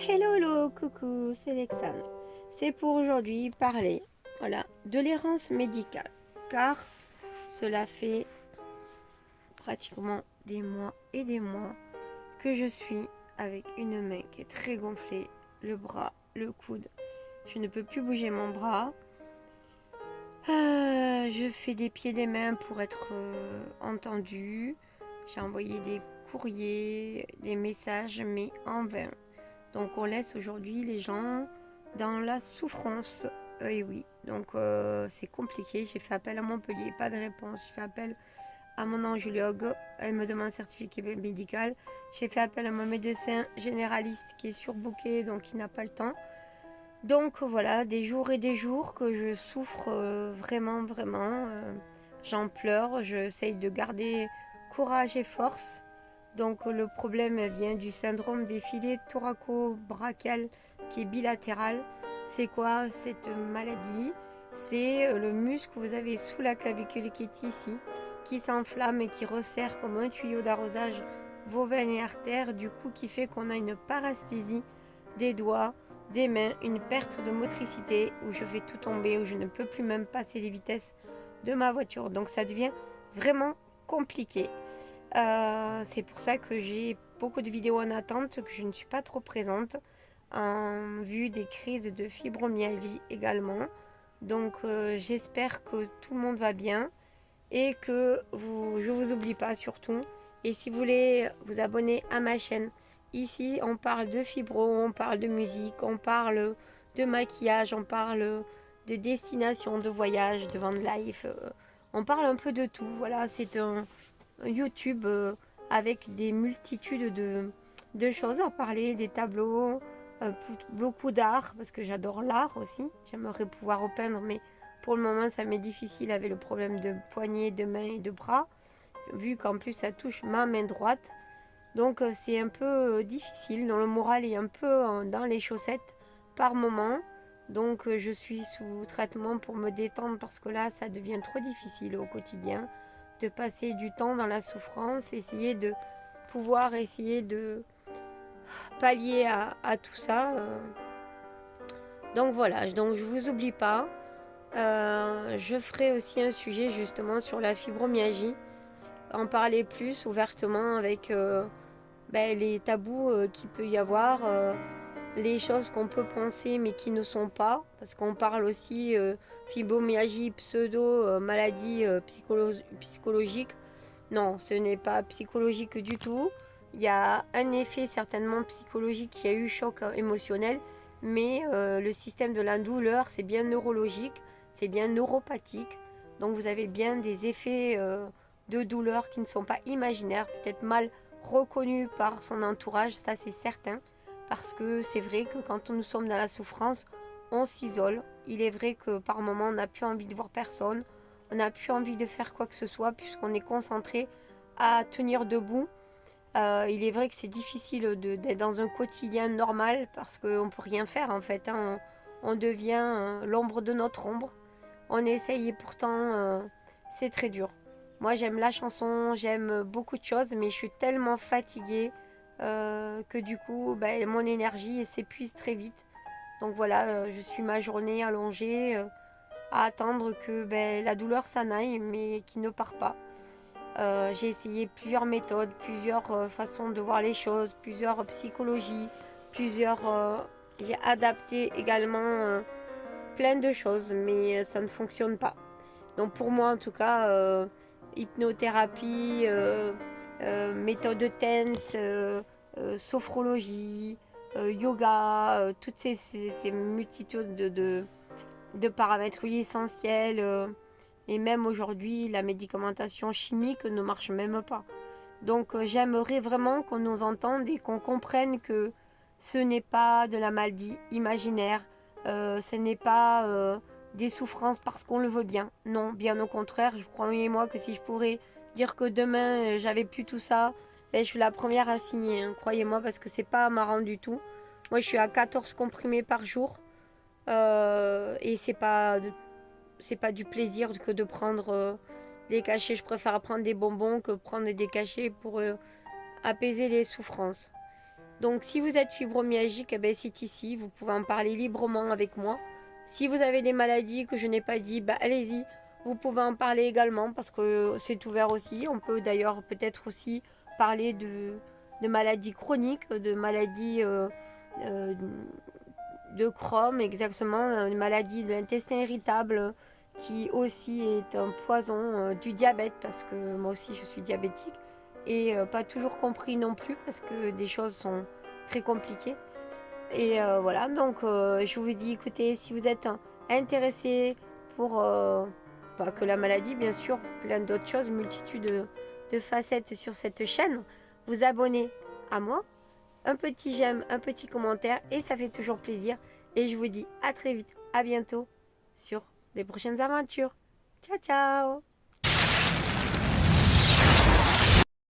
Hello, hello, coucou, c'est Lexane. C'est pour aujourd'hui parler, voilà, de l'errance médicale, car cela fait pratiquement des mois et des mois que je suis avec une main qui est très gonflée, le bras, le coude. Je ne peux plus bouger mon bras. Je fais des pieds et des mains pour être entendue. J'ai envoyé des courriers, des messages, mais en vain. Donc on laisse aujourd'hui les gens dans la souffrance. Et oui, donc c'est compliqué. J'ai fait appel à Montpellier, pas de réponse. J'ai fait appel à mon angiologue, elle me demande un certificat médical. J'ai fait appel à mon médecin généraliste qui est surbooké, donc il n'a pas le temps. Donc voilà, des jours et des jours que je souffre vraiment, vraiment. J'en pleure, j'essaye de garder courage et force. Donc le problème vient du syndrome des filets thoraco-brachial qui est bilatéral. C'est quoi cette maladie? C'est le muscle que vous avez sous la clavicule qui est ici, qui s'enflamme et qui resserre comme un tuyau d'arrosage vos veines et artères, du coup qui fait qu'on a une parasthésie des doigts, des mains, une perte de motricité où je fais tout tomber, où je ne peux plus même passer les vitesses de ma voiture. Donc ça devient vraiment compliqué. C'est pour ça que j'ai beaucoup de vidéos en attente, que je ne suis pas trop présente, en vue des crises de fibromyalgie également. Donc j'espère que tout le monde va bien et que je vous oublie pas surtout. Et si vous voulez vous abonner à ma chaîne, ici on parle de fibro, on parle de musique, on parle de maquillage, on parle de destination, de voyage, de van life. On parle un peu de tout. Voilà, c'est un YouTube avec des multitudes de choses à parler, des tableaux, beaucoup d'art, parce que j'adore l'art aussi. J'aimerais pouvoir repeindre, mais pour le moment, ça m'est difficile avec le problème de poignet, de main et de bras, vu qu'en plus, ça touche ma main droite. Donc, c'est un peu difficile. Dans le moral est un peu dans les chaussettes par moment. Donc, je suis sous traitement pour me détendre parce que là, ça devient trop difficile au quotidien de passer du temps dans la souffrance, essayer de pouvoir essayer de pallier à tout ça. Donc voilà, donc je vous oublie pas. Je ferai aussi un sujet justement sur la fibromyalgie, en parler plus ouvertement avec les tabous qu'il peut y avoir, les choses qu'on peut penser mais qui ne sont pas, parce qu'on parle aussi fibromyalgie, pseudo maladie psychologique. Non, ce n'est pas psychologique du tout. Il y a un effet certainement psychologique, qui a eu choc émotionnel, mais le système de la douleur, c'est bien neurologique, c'est bien neuropathique. Donc vous avez bien des effets de douleur qui ne sont pas imaginaires, peut-être mal reconnus par son entourage, ça c'est certain. Parce que c'est vrai que quand nous sommes dans la souffrance, on s'isole. Il est vrai que par moments, on n'a plus envie de voir personne, on n'a plus envie de faire quoi que ce soit puisqu'on est concentré à tenir debout. Il est vrai que c'est difficile d'être dans un quotidien normal parce qu'on ne peut rien faire en fait. Hein. On devient l'ombre de notre ombre. On essaye et pourtant c'est très dur. Moi j'aime la chanson, j'aime beaucoup de choses, mais je suis tellement fatiguée que du coup mon énergie s'épuise très vite. Donc voilà, je suis ma journée allongée à attendre que la douleur s'en aille, mais qui ne part pas. J'ai essayé plusieurs méthodes, plusieurs façons de voir les choses, plusieurs psychologies, plusieurs. J'ai adapté également plein de choses, mais ça ne fonctionne pas. Donc pour moi, en tout cas, hypnothérapie, méthode de TENS, sophrologie, yoga, toutes ces multitudes de paramètres essentiels. Et même aujourd'hui, la médicamentation chimique ne marche même pas. Donc j'aimerais vraiment qu'on nous entende et qu'on comprenne que ce n'est pas de la maladie imaginaire, ce n'est pas des souffrances parce qu'on le veut bien. Non, bien au contraire, je croyez-moi que si je pourrais dire que demain j'avais plus tout ça, je suis la première à signer, hein, croyez-moi, parce que c'est pas marrant du tout. Moi je suis à 14 comprimés par jour et c'est pas du plaisir que de prendre des cachets. Je préfère prendre des bonbons que prendre des cachets pour apaiser les souffrances. Donc si vous êtes fibromyalgique, eh ben, c'est ici, vous pouvez en parler librement avec moi. Si vous avez des maladies que je n'ai pas dit, bah, allez-y, vous pouvez en parler également parce que c'est ouvert aussi. On peut d'ailleurs peut-être aussi parler de maladies chroniques, de maladies euh, de Crohn, exactement, une maladie de l'intestin irritable qui aussi est un poison, du diabète parce que moi aussi je suis diabétique et pas toujours compris non plus parce que des choses sont très compliquées. Et voilà, donc je vous dis, écoutez, si vous êtes intéressé pour, pas que la maladie, bien sûr, plein d'autres choses, multitude de facettes sur cette chaîne, vous abonnez à moi, un petit j'aime, un petit commentaire, et ça fait toujours plaisir. Et je vous dis à très vite, à bientôt sur les prochaines aventures. Ciao, ciao!